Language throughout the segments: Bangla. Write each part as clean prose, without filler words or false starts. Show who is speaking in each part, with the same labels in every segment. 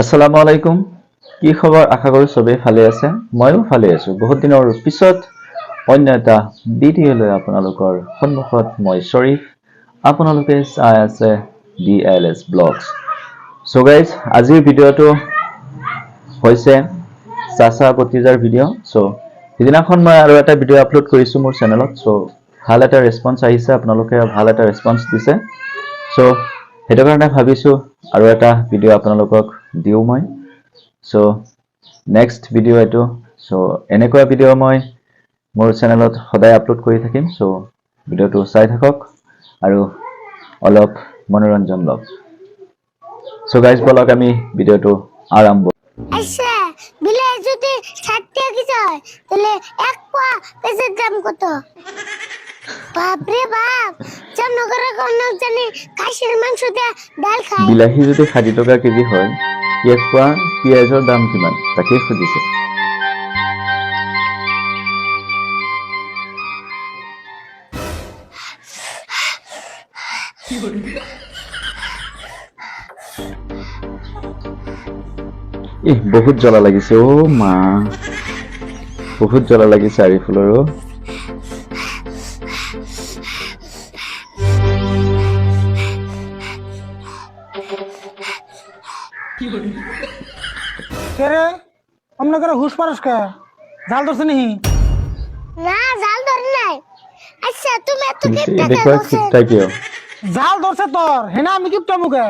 Speaker 1: আসসালামু আলাইকুম। কি খবৰ? আশা কৰো চবেই ভালে আছে। ময়ো ভালে আছো। বহুত দিনৰ পিছত অন্য এটা ভিডিঅ' লৈ আপোনালোকৰ সন্মুখত মই শ্বৰীফ। আপোনালোকে চাই আছে DLS ব্লগছ। সো গাইজ, আজিৰ ভিডিঅ'টো হৈছে চাচা ভতিজাৰ ভিডিঅ'। সো সিদিনাখন মই আৰু এটা ভিডিঅ' আপলোড কৰিছো মোৰ চেনেলত। সো ভাল এটা ৰেছপন্স আহিছে, আপোনালোকে ভাল এটা ৰেছপন্স দিছে। সো সেইটো কাৰণে ভাবিছো আৰু এটা ভিডিঅ' আপোনালোকক দিও মই। সো নেক্সট ভিডিঅ' এইটো। সো এনেকুৱা ভিডিঅ' মই মোৰ চেনেলত সদায় আপলোড কৰি থাকিম। সো ভিডিঅ'টো চাই থাকক আৰু অলপ মনোৰঞ্জন লওক। সো গাইজ, বলক আমি ভিডিঅ'টো আৰম্ভ।
Speaker 2: আচ্ছা, বিলাই যদি 60 টাকা যায় তাহলে এক পোয়া পেঁয়াজের দাম কত? বাপরে বাপ, জামনগরের কোন জানি খাসির মাংস দিয়ে ডাল খায়।
Speaker 1: বিলাহী যদি 60 টকা কেজি হয়, এক পোৱা পিঁয়াজৰ দাম কিমান তাকেই সুধিছে। বহুত জ্বলা লাগিছে। ও মা, বহুত জ্বলা লাগিছে আৰিফুলৰো।
Speaker 3: কেরে অমনে করে হুশ পারস কে? জাল ধরছে নি?
Speaker 2: না, জাল ধরে নাই। আচ্ছা, তুমি এত
Speaker 1: দেখো
Speaker 2: কিপটা করছো?
Speaker 1: কিপটা কিয়?
Speaker 3: জাল ধরছে তোর, হেনা আমি কিপটা মুখে।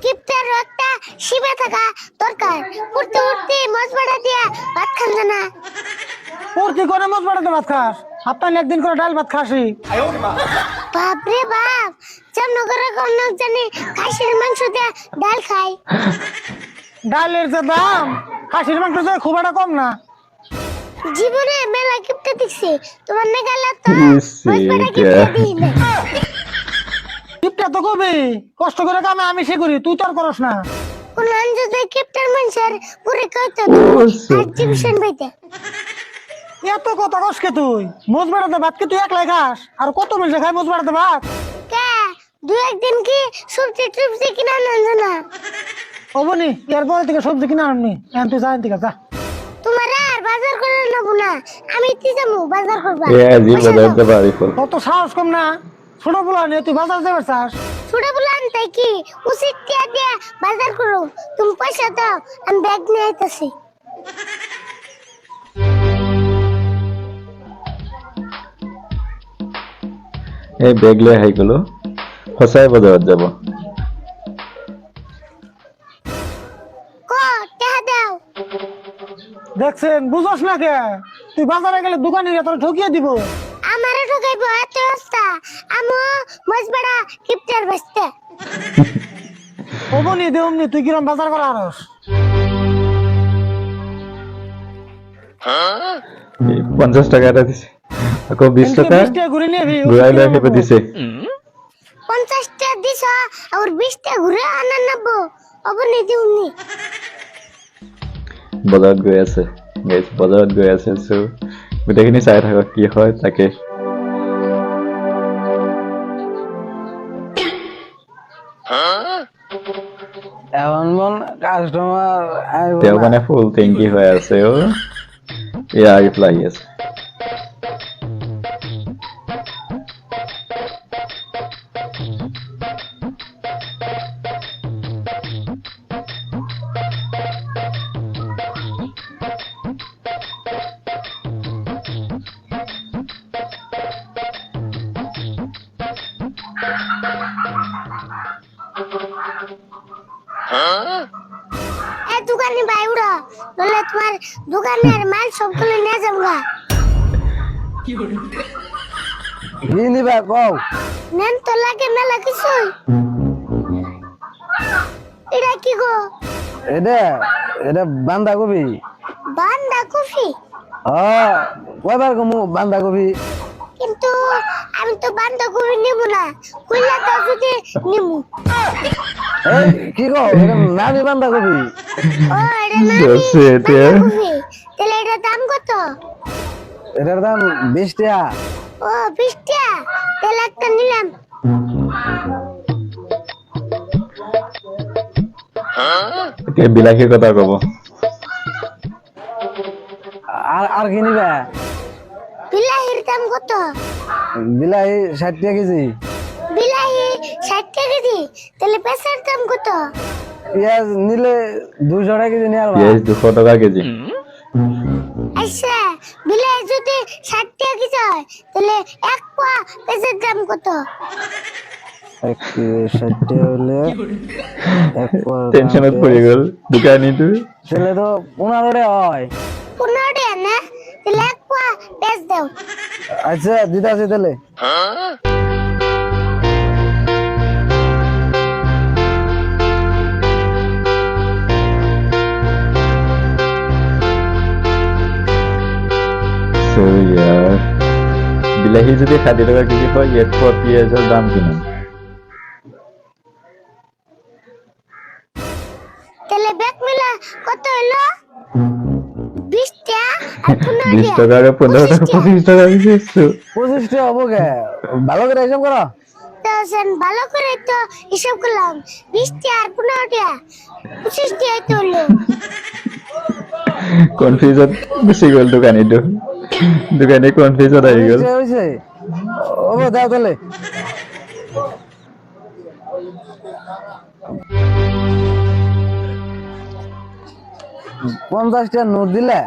Speaker 2: কিপটার একটা শিবে থাকা দরকার। উঠতে উঠতে মজবাড়া দিয়ে ভাত খান না।
Speaker 3: ওর কি করে মজ বাড়াতে ভাত খাস? সপ্তাহে একদিন করে ডাল ভাত খাসি।
Speaker 2: বাপরে বাপ, জামনগরের কোন জানি খাসির মাংস দিয়ে ডাল খায়।
Speaker 3: ডালের যে দাম, খাসির মাংস যে খুব একটা কম না।
Speaker 2: জীবনে মেলা কিপটা দেখছি, তোমার না গেল তো
Speaker 1: ইসে,
Speaker 2: মজবাড়া
Speaker 1: কে?
Speaker 2: কিপটা দিই না।
Speaker 3: কিপটা তো কবি, কষ্ট করে কামে আমি সে করি, তুই তো আর করস না।
Speaker 2: কোন যদি কিপটার মানুষের পুরে কইতো
Speaker 1: ওসে।
Speaker 2: এক্সিবিশন পাইতে।
Speaker 3: এত কথা কসকে তুই? মজ বাড়াতে ভাত কি তুই একলাই খাস? আর কত মিলছে খাই মজ বাড়াতে ভাত?
Speaker 2: কে দু একদিন কি সবজি টবজি কিনা আনছে না?
Speaker 3: অবনি এরপরে থেকে সবজি কিনা আননি, এখন তুই যা থেকে যা।
Speaker 2: তোমার আর বাজার করে নেব না, আমি তি যাবো বাজার করবা।
Speaker 1: এ আজি বাজার যাবা আরিফুল।
Speaker 3: কত সাহস কম না? ছোট বলা নিয়ে তুই বাজার যাবে চাস?
Speaker 2: ছোট বলান তাই কি উচিত টিয়া দিয়ে বাজার করো। তুমি পয়সা দাও, আমি ব্যাগ নিয়ে আইতাছি।
Speaker 1: এই বেগ লৈ আহি গলো, সঁচাই বজাৰত যাব।
Speaker 2: ক টাকা দাও।
Speaker 3: দেখছেন বুঝস না কে? তুই বাজারে গেলে দোকানিরা তোর ঠকিয়ে দিব।
Speaker 2: আমারে ঠকাইবো এত রাস্তা, আমো মজবাড়া কিপটার বসতে।
Speaker 3: অবনি দে অমনি তুই কিরম বাজার করা আরস?
Speaker 1: 50 টাকা এটা দিছে, আকৌ 20 টাকা
Speaker 3: 20 টাকা ঘুরে নিয়ে
Speaker 1: ঘূৰাই লৈ আহিব দিছে।
Speaker 2: 50 টাকা দিছ আর 20 টাকা ঘুরে আনা নেবো। অবনি দিউনি।
Speaker 1: বজাৰত গৈ আছে গাইজ, বজাৰত গৈ আছে। সো গোটেইখিনি চাই থাকক কি হয় তাকে।
Speaker 4: এখন মন কাস্টমার
Speaker 1: তেওঁ মানে ফুল টেংকি হৈ আছে। অ এয়া আৰিফুল আহি আছে।
Speaker 2: এ দোকানি ভাই উড়ো, বলে তোমার দোকানের মাল সবগুলো নিয়ে যাবো গা।
Speaker 4: কি নিবা কও?
Speaker 2: নেন তো লাগে মেলা কিছুই। এটা কি গো?
Speaker 4: এটা এটা বাঁধাকপি।
Speaker 2: বান্দা কফি?
Speaker 4: হ্যাঁ, কয়বার কমু বাঁধাকপি?
Speaker 2: কিন্তু আমি তো বান্দা কফি নিব না, কইলা তো যদি নিমু।
Speaker 4: এই কি কও? এটা নামি বাঁধাকপি।
Speaker 2: ও এটা না
Speaker 1: সে এটা
Speaker 2: কফি, তাহলে এটা দাম কত?
Speaker 4: এটার দাম 20 টাকা।
Speaker 2: ও 20 টাকা, তাহলে একটা নিলাম।
Speaker 1: এতিয়া বিলাহীৰ কথা কব।
Speaker 4: আর কি নিবা?
Speaker 2: বিলাহির দাম কত?
Speaker 4: বিলাহি 60 টাকা কেজি।
Speaker 2: বিলাহি 60 টাকা কেজি, তাহলে পেঁচার দাম কত?
Speaker 4: পেঁয়াজ নিলে 200 টাকা কেজি নিয়ে আসবা।
Speaker 1: পেঁয়াজ 200 টাকা কেজি।
Speaker 2: আচ্ছা, বিলাহি যদি 60 টাকা কেজি হয়, তাহলে এক পোয়া পেঁচার দাম কত?
Speaker 4: 60 টাকা হলে
Speaker 1: টেনশনত পড়ে গেল দোকানীটো।
Speaker 4: তাহলে তো 15 টাকা হয়।
Speaker 2: 15 টাকা না? তাহলে এক পোয়া পেঁচ দাও।
Speaker 4: আচ্ছা দিতাছি তাহলে।
Speaker 1: So yeah, বিলাহী যদি 60 টাকা কেজি হয়, ইয়াত পোৱা পিঁয়াজৰ দাম কিমান?
Speaker 2: তাহলে ব্যাগ মিলা কত হলো? 20 টাকা আর 15
Speaker 1: 20
Speaker 2: টাকা।
Speaker 1: টাকা আর 15 টাকা 25 টাকা দিয়েছো।
Speaker 4: 25 টাকা হবো কে? ভালো করে হিসাব করো।
Speaker 2: তাহলে ভালো করে তো হিসাব করলাম, 20 টাকা আর 15 টাকা, 25 টাকা তো হলো।
Speaker 1: কনফিউজত গুচি গ'ল দোকানীটো। দোকানী কনফিউজত আহি গ'ল।
Speaker 4: হয়েছে ও দাও তাহলে। পঞ্চাশ টাকা নোট দিলে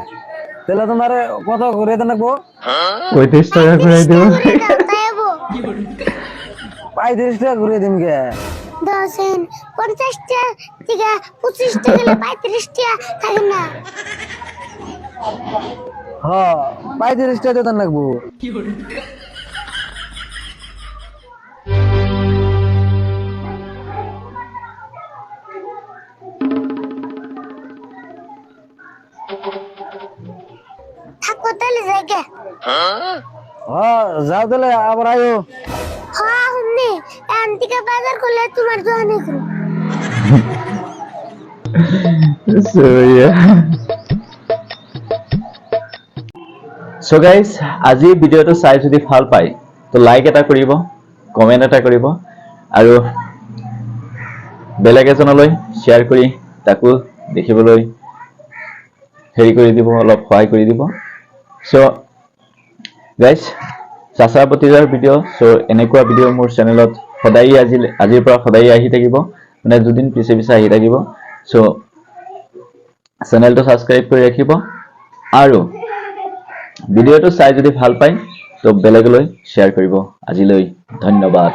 Speaker 4: তাহলে তোমার কত করে দেবো?
Speaker 1: 35 টাকা ঘুরাই দেব।
Speaker 4: পাই 30 টাকা ঘুরে দিম কে?
Speaker 2: দশেন 50 টাকা থেকে 25 টাকা গেলে 35 টাকা থাকে না।
Speaker 4: হ্যাঁ পাই 30 টাকা দিতে লাগবো।
Speaker 2: থাকো তাহলে জায়গা।
Speaker 4: হ্যাঁ যাও তাহলে আবার আয়ো।
Speaker 2: হ্যাঁ হুমনি এখান থেকে বাজার করলে তোমার দোকানে করো।
Speaker 1: So yeah. So guys, আজি ভিডিঅ'টো চাই যদি ভাল পায় তো লাইক এটা কৰিব, কমেন্ট এটা কৰিব আৰু বেলেগ এজনলৈ শ্বেয়াৰ কৰি তাকো দেখিবলৈ হেৰি কৰি দিব, অলপ সহায় কৰি দিব। So guys, চাচা পতিজাৰ ভিডিঅ', so এনেকুৱা ভিডিঅ' মোৰ চেনেলত সদায় আজিৰ পৰা সদায় আহি থাকিব, মানে দুদিন পিছে পিছে আহি থাকিব। So চেনেলটো সাবস্ক্ৰাইব কৰি ৰাখিব আৰু ভিডিঅ'টো চাই যদি ভাল পায় তো বেলেগলৈ শ্বেয়াৰ কৰিব। আজিলৈ ধন্যবাদ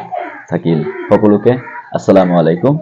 Speaker 1: থাকিল সকলোকে। আসসালামু আলাইকুম।